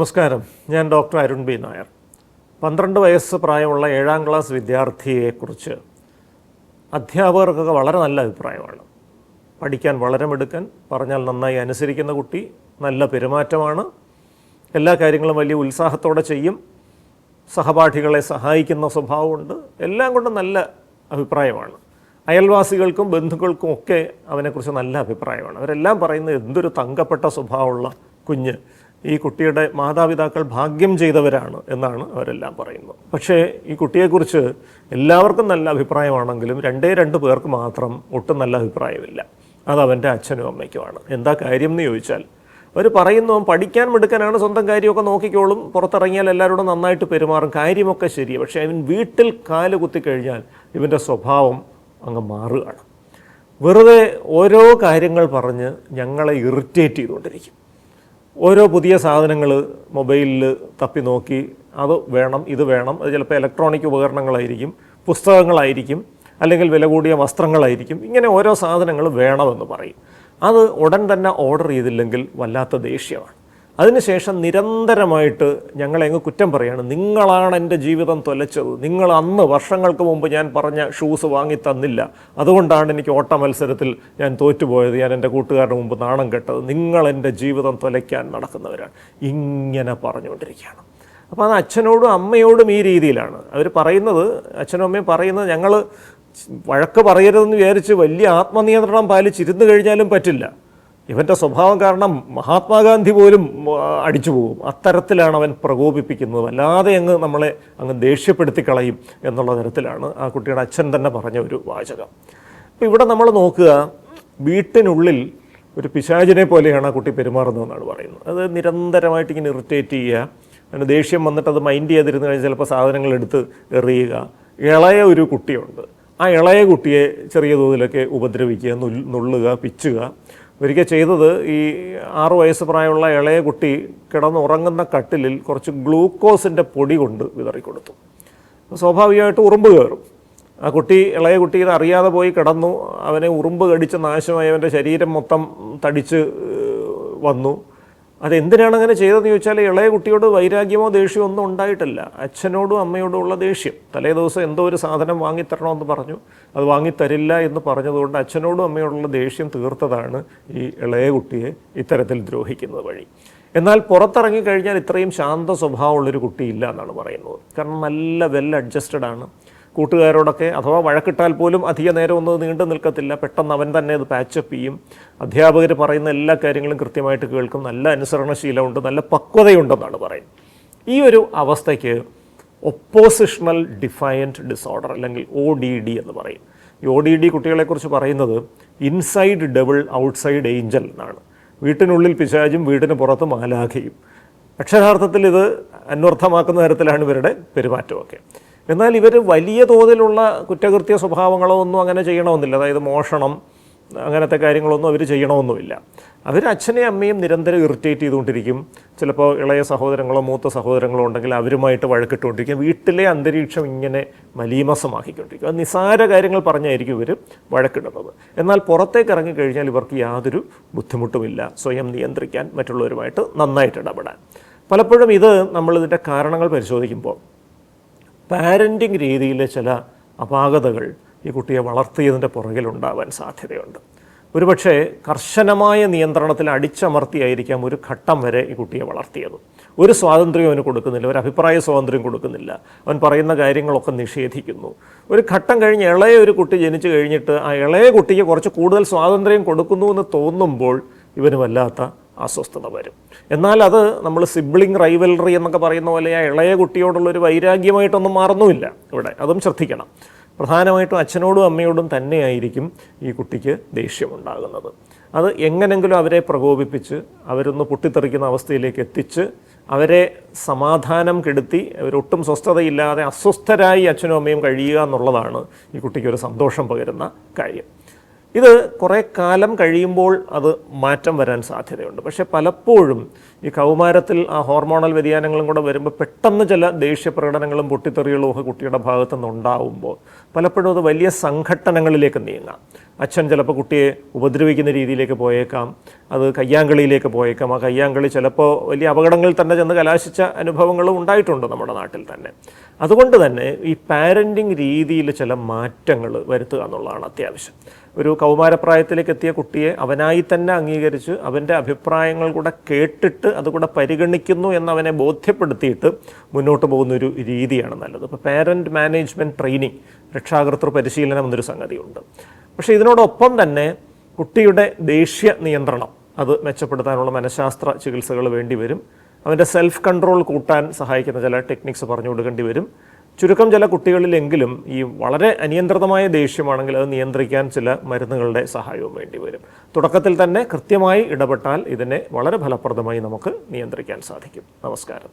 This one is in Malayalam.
നമസ്കാരം. ഞാൻ ഡോക്ടർ അരുൺ ബി നായർ. 12 വയസ്സ് പ്രായമുള്ള 7ാം ക്ലാസ് വിദ്യാർത്ഥിയെക്കുറിച്ച് അധ്യാപകർക്കൊക്കെ വളരെ നല്ല അഭിപ്രായമാണ്. പഠിക്കാൻ വളരെ മിടുക്കൻ, പറഞ്ഞാൽ നന്നായി അനുസരിക്കുന്ന കുട്ടി, നല്ല പെരുമാറ്റമാണ്, എല്ലാ കാര്യങ്ങളും വലിയ ഉത്സാഹത്തോടെ ചെയ്യും, സഹപാഠികളെ സഹായിക്കുന്ന സ്വഭാവമുണ്ട്, എല്ലാം കൊണ്ടും നല്ല അഭിപ്രായമാണ്. അയൽവാസികൾക്കും ബന്ധുക്കൾക്കും ഒക്കെ അവനെക്കുറിച്ച് നല്ല അഭിപ്രായമാണ്. അവരെല്ലാം പറയുന്നത് എന്തൊരു തങ്കപ്പെട്ട സ്വഭാവമുള്ള കുഞ്ഞ്, ഈ കുട്ടിയുടെ മാതാപിതാക്കൾ ഭാഗ്യം ചെയ്തവരാണ് എന്നാണ് അവരെല്ലാം പറയുന്നത്. പക്ഷേ ഈ കുട്ടിയെക്കുറിച്ച് എല്ലാവർക്കും നല്ല അഭിപ്രായമാണെങ്കിലും 2 പേർക്ക് മാത്രം ഒട്ടും നല്ല അഭിപ്രായമില്ല. അത് അവൻ്റെ അച്ഛനും അമ്മയ്ക്കുമാണ്. എന്താ കാര്യം എന്ന് ചോദിച്ചാൽ, അവർ പറയുന്നു പഠിക്കാൻ മിടുക്കനാണ്, സ്വന്തം കാര്യമൊക്കെ നോക്കിക്കോളും, പുറത്തിറങ്ങിയാൽ എല്ലാവരോടും നന്നായിട്ട് പെരുമാറും, കാര്യമൊക്കെ ശരിയാണ്. പക്ഷേ അവൻ വീട്ടിൽ കാല് കുത്തിക്കഴിഞ്ഞാൽ ഇവൻ്റെ സ്വഭാവം അങ്ങ് മാറുകയാണ്. വെറുതെ ഓരോ കാര്യങ്ങൾ പറഞ്ഞ് ഞങ്ങളെ ഇറിറ്റേറ്റ് ചെയ്തുകൊണ്ടിരിക്കും. ഓരോ പുതിയ സാധനങ്ങൾ മൊബൈലിൽ തപ്പി നോക്കി അത് വേണം, ഇത് വേണം. അത് ചിലപ്പോൾ ഇലക്ട്രോണിക് ഉപകരണങ്ങളായിരിക്കും, പുസ്തകങ്ങളായിരിക്കും, അല്ലെങ്കിൽ വില കൂടിയ വസ്ത്രങ്ങളായിരിക്കും. ഇങ്ങനെ ഓരോ സാധനങ്ങൾ വേണമെന്ന് പറയും. അത് ഉടൻ തന്നെ ഓർഡർ ചെയ്തില്ലെങ്കിൽ വല്ലാത്ത ദേഷ്യമാണ്. അതിനുശേഷം നിരന്തരമായിട്ട് ഞങ്ങളെ അങ്ങ് കുറ്റം പറയുകയാണ്. നിങ്ങളാണ് എൻ്റെ ജീവിതം തൊലച്ചത്, നിങ്ങൾ അന്ന് വർഷങ്ങൾക്ക് മുമ്പ് ഞാൻ പറഞ്ഞ ഷൂസ് വാങ്ങി തന്നില്ല, അതുകൊണ്ടാണ് എനിക്ക് ഓട്ട മത്സരത്തിൽ ഞാൻ തോറ്റുപോയത്, ഞാൻ എൻ്റെ കൂട്ടുകാരുടെ മുമ്പ് നാണം കെട്ടത്, നിങ്ങൾ എൻ്റെ ജീവിതം തൊലയ്ക്കാൻ നടക്കുന്നവരാണ്. ഇങ്ങനെ പറഞ്ഞുകൊണ്ടിരിക്കുകയാണ്. അപ്പോൾ അത് അച്ഛനോടും അമ്മയോടും ഈ രീതിയിലാണ് അവർ പറയുന്നത്. അച്ഛനും അമ്മയും പറയുന്നത് ഞങ്ങൾ വഴക്ക് പറയരുതെന്ന് വിചാരിച്ച് വലിയ ആത്മനിയന്ത്രണം പാലിച്ചിരുന്നു കഴിഞ്ഞാലും പറ്റില്ല. ഇവൻ്റെ സ്വഭാവം കാരണം മഹാത്മാഗാന്ധി പോലും അടിച്ചു പോകും. അത്തരത്തിലാണ് അവൻ പ്രകോപിപ്പിക്കുന്നത്. അല്ലാതെ നമ്മളെ ദേഷ്യപ്പെടുത്തി കളയും എന്നുള്ള തരത്തിലാണ് ആ കുട്ടിയുടെ അച്ഛൻ തന്നെ പറഞ്ഞ ഒരു വാചകം. അപ്പോൾ ഇവിടെ നമ്മൾ നോക്കുക, വീട്ടിനുള്ളിൽ ഒരു പിശാചിനെ പോലെയാണ് ആ കുട്ടി പെരുമാറുന്നതെന്നാണ് പറയുന്നത്. അത് നിരന്തരമായിട്ട് ഇങ്ങനെ ഇറിറ്റേറ്റ് ചെയ്യുക, അതിന് ദേഷ്യം വന്നിട്ട് അത് മൈൻഡ് ചെയ്തിരുന്നു കഴിഞ്ഞാൽ ചിലപ്പോൾ സാധനങ്ങൾ എടുത്ത് എറിയുക. ഇളയ ഒരു കുട്ടിയുണ്ട്, ആ ഇളയ കുട്ടിയെ ചെറിയ തോതിലൊക്കെ ഉപദ്രവിക്കുക, നുള്ളുക, പിച്ചുക. ഒരിക്കൽ ചെയ്തത്, ഈ 6 വയസ്സ് പ്രായമുള്ള ഇളയ കുട്ടി കിടന്നുറങ്ങുന്ന കട്ടിലിൽ കുറച്ച് ഗ്ലൂക്കോസിൻ്റെ പൊടി കൊണ്ട് വിതറിക്കൊടുത്തു. സ്വാഭാവികമായിട്ട് ഉറുമ്പ് കയറും. ആ കുട്ടി, ഇളയ കുട്ടി ഇത് അറിയാതെ പോയി കിടന്നു. അവനെ ഉറുമ്പ് കടിച്ച് നാശമായി, അവൻ്റെ ശരീരം മൊത്തം തടിച്ച് വന്നു. അതെന്തിനാണ് അങ്ങനെ ചെയ്തതെന്ന് ചോദിച്ചാൽ, ഇളയ കുട്ടിയോട് വൈരാഗ്യമോ ദേഷ്യമോ ഒന്നും ഉണ്ടായിട്ടില്ല. അച്ഛനോടും അമ്മയോടും ഉള്ള ദേഷ്യം. തലേ ദിവസം എന്തോ ഒരു സാധനം വാങ്ങിത്തരണമെന്ന് പറഞ്ഞു, അത് വാങ്ങിത്തരില്ല എന്ന് പറഞ്ഞതുകൊണ്ട് അച്ഛനോടും അമ്മയോടുള്ള ദേഷ്യം തീർത്തതാണ് ഈ ഇളയ കുട്ടിയെ ഇത്തരത്തിൽ ദ്രോഹിക്കുന്നത് വഴി. എന്നാൽ പുറത്തിറങ്ങിക്കഴിഞ്ഞാൽ ഇത്രയും ശാന്ത സ്വഭാവമുള്ളൊരു കുട്ടിയില്ല എന്നാണ് പറയുന്നത്. കാരണം നല്ല വെൽ അഡ്ജസ്റ്റഡ് ആണ്. കൂട്ടുകാരോടൊക്കെ അഥവാ വഴക്കിട്ടാൽ പോലും അധിക നേരം ഒന്നും നീണ്ടു നിൽക്കത്തില്ല, പെട്ടെന്ന് അവൻ തന്നെ അത് പാച്ചപ്പ് ചെയ്യും. അധ്യാപകർ പറയുന്ന എല്ലാ കാര്യങ്ങളും കൃത്യമായിട്ട് കേൾക്കും, നല്ല അനുസരണശീലമുണ്ട്, നല്ല പക്വതയുണ്ടെന്നാണ് പറയുന്നത്. ഈ ഒരു അവസ്ഥയ്ക്ക് ഒപ്പോസിഷണൽ ഡിഫയൻറ്റ് ഡിസോർഡർ അല്ലെങ്കിൽ ODD എന്ന് പറയും. ഈ ODD കുട്ടികളെക്കുറിച്ച് പറയുന്നത് ഇൻസൈഡ് ഡെവിൾ ഔട്ട്സൈഡ് ഏഞ്ചൽ എന്നാണ്. വീട്ടിനുള്ളിൽ പിശാചും വീടിന് പുറത്ത് മാലാഖയും. അക്ഷരാർത്ഥത്തിൽ ഇത് അന്വർത്ഥമാക്കുന്ന തരത്തിലാണ് ഇവരുടെ പെരുമാറ്റമൊക്കെ. എന്നാൽ ഇവർ വലിയ തോതിലുള്ള കുറ്റകൃത്യ സ്വഭാവങ്ങളോ ഒന്നും അങ്ങനെ ചെയ്യണമെന്നില്ല. അതായത് മോഷണം, അങ്ങനത്തെ കാര്യങ്ങളൊന്നും അവർ ചെയ്യണമെന്നുമില്ല. അവർ അച്ഛനെയും അമ്മയും നിരന്തരം ഇറിറ്റേറ്റ് ചെയ്തുകൊണ്ടിരിക്കും. ചിലപ്പോൾ ഇളയ സഹോദരങ്ങളോ മൂത്ത സഹോദരങ്ങളോ ഉണ്ടെങ്കിൽ അവരുമായിട്ട് വഴക്കിട്ടുകൊണ്ടിരിക്കും. വീട്ടിലെ അന്തരീക്ഷം ഇങ്ങനെ മലീമസമാക്കിക്കൊണ്ടിരിക്കും. അത് നിസ്സാര കാര്യങ്ങൾ പറഞ്ഞായിരിക്കും ഇവർ വഴക്കിടുന്നത്. എന്നാൽ പുറത്തേക്ക് ഇറങ്ങിക്കഴിഞ്ഞാൽ ഇവർക്ക് യാതൊരു ബുദ്ധിമുട്ടുമില്ല സ്വയം നിയന്ത്രിക്കാൻ, മറ്റുള്ളവരുമായിട്ട് നന്നായിട്ട് ഇടപെടാൻ. പലപ്പോഴും ഇത് നമ്മളിതിൻ്റെ കാരണങ്ങൾ പരിശോധിക്കുമ്പോൾ പാരൻറ്റിങ് രീതിയിലെ ചില അപാകതകൾ ഈ കുട്ടിയെ വളർത്തിയതിൻ്റെ പുറകിലുണ്ടാവാൻ സാധ്യതയുണ്ട്. ഒരുപക്ഷെ കർശനമായ നിയന്ത്രണത്തിൽ അടിച്ചമർത്തിയായിരിക്കാം ഒരു ഘട്ടം വരെ ഈ കുട്ടിയെ വളർത്തിയത്. ഒരു സ്വാതന്ത്ര്യം അവന് കൊടുക്കുന്നില്ല, ഒരു അഭിപ്രായ സ്വാതന്ത്ര്യം കൊടുക്കുന്നില്ല, അവൻ പറയുന്ന കാര്യങ്ങളൊക്കെ നിഷേധിക്കുന്നു. ഒരു ഘട്ടം കഴിഞ്ഞ് ഇളയ ഒരു കുട്ടി ജനിച്ചു കഴിഞ്ഞിട്ട് ആ ഇളയ കുട്ടിക്ക് കുറച്ച് കൂടുതൽ സ്വാതന്ത്ര്യം കൊടുക്കുന്നു എന്ന് തോന്നുമ്പോൾ ഇവന് വല്ലാത്ത അസ്വസ്ഥത വരും. എന്നാൽ അത് നമ്മൾ സിബ്ലിംഗ് റൈവൽറി എന്നൊക്കെ പറയുന്ന പോലെ ആ ഇളയ കുട്ടിയോടുള്ളൊരു വൈരാഗ്യമായിട്ടൊന്നും മാറുന്നുമില്ല ഇവിടെ. അതും ശ്രദ്ധിക്കണം. പ്രധാനമായിട്ടും അച്ഛനോടും അമ്മയോടും തന്നെയായിരിക്കും ഈ കുട്ടിക്ക് ദേഷ്യമുണ്ടാകുന്നത്. അത് എങ്ങനെങ്കിലും അവരെ പ്രകോപിപ്പിച്ച് അവരൊന്ന് പൊട്ടിത്തെറിക്കുന്ന അവസ്ഥയിലേക്ക് എത്തിച്ച് അവരെ സമാധാനം കെടുത്തി അവരൊട്ടും സ്വസ്ഥതയില്ലാതെ അസ്വസ്ഥരായി അച്ഛനും അമ്മയും കഴിയുക എന്നുള്ളതാണ് ഈ കുട്ടിക്കൊരു സന്തോഷം പകരുന്ന കാര്യം. ഇത് കുറേ കാലം കഴിയുമ്പോൾ അത് മാറ്റം വരാൻ സാധ്യതയുണ്ട്. പക്ഷേ പലപ്പോഴും ഈ കൗമാരത്തിൽ ആ ഹോർമോണൽ വ്യതിയാനങ്ങളും കൂടെ വരുമ്പോൾ പെട്ടെന്ന് ചില ദേഷ്യപ്രകടനങ്ങളും പൊട്ടിത്തെറികളും ഒക്കെ കുട്ടിയുടെ ഭാഗത്തു നിന്നുണ്ടാവുമ്പോൾ പലപ്പോഴും അത് വലിയ സംഘട്ടനങ്ങളിലേക്ക് നീങ്ങാം. അച്ഛൻ ചിലപ്പോൾ കുട്ടിയെ ഉപദ്രവിക്കുന്ന രീതിയിലേക്ക് പോയേക്കാം, അത് കയ്യാങ്കളിയിലേക്ക് പോയേക്കാം. ആ കയ്യാങ്കളി ചിലപ്പോൾ വലിയ അപകടങ്ങളിൽ തന്നെ ചെന്ന് കലാശിച്ച അനുഭവങ്ങളും ഉണ്ടായിട്ടുണ്ട് നമ്മുടെ നാട്ടിൽ തന്നെ. അതുകൊണ്ട് തന്നെ ഈ പാരൻറ്റിങ് രീതിയിൽ ചില മാറ്റങ്ങൾ വരുത്തുക എന്നുള്ളതാണ് അത്യാവശ്യം. ഒരു കൗമാരപ്രായത്തിലേക്ക് എത്തിയ കുട്ടിയെ അവനായി തന്നെ അംഗീകരിച്ച് അവൻ്റെ അഭിപ്രായങ്ങൾ കൂടെ കേട്ടിട്ട് അതുകൂടെ പരിഗണിക്കുന്നു എന്നവനെ ബോധ്യപ്പെടുത്തിയിട്ട് മുന്നോട്ട് പോകുന്നൊരു രീതിയാണ് നല്ലത്. ഇപ്പോൾ പാരൻറ്റ് മാനേജ്മെൻറ്റ് ട്രെയിനിങ്, രക്ഷാകർതൃ പരിശീലനം എന്നൊരു സംഗതിയുണ്ട്. പക്ഷേ ഇതിനോടൊപ്പം തന്നെ കുട്ടിയുടെ ദേഷ്യ നിയന്ത്രണം അത് മെച്ചപ്പെടുത്താനുള്ള മനഃശാസ്ത്ര ചികിത്സകൾ വേണ്ടി വരും. അവൻ്റെ സെൽഫ് കൺട്രോൾ കൂട്ടാൻ സഹായിക്കുന്ന ചില ടെക്നിക്സ് പറഞ്ഞു കൊടുക്കേണ്ടി വരും. ചുരുക്കം ചില കുട്ടികളിലെങ്കിലും ഈ വളരെ അനിയന്ത്രിതമായ ദേഷ്യമാണെങ്കിൽ അത് നിയന്ത്രിക്കാൻ ചില മരുന്നുകളുടെ സഹായവും വേണ്ടി വരും. തുടക്കത്തിൽ തന്നെ കൃത്യമായി ഇടപെട്ടാൽ ഇതിനെ വളരെ ഫലപ്രദമായി നമുക്ക് നിയന്ത്രിക്കാൻ സാധിക്കും. നമസ്കാരം.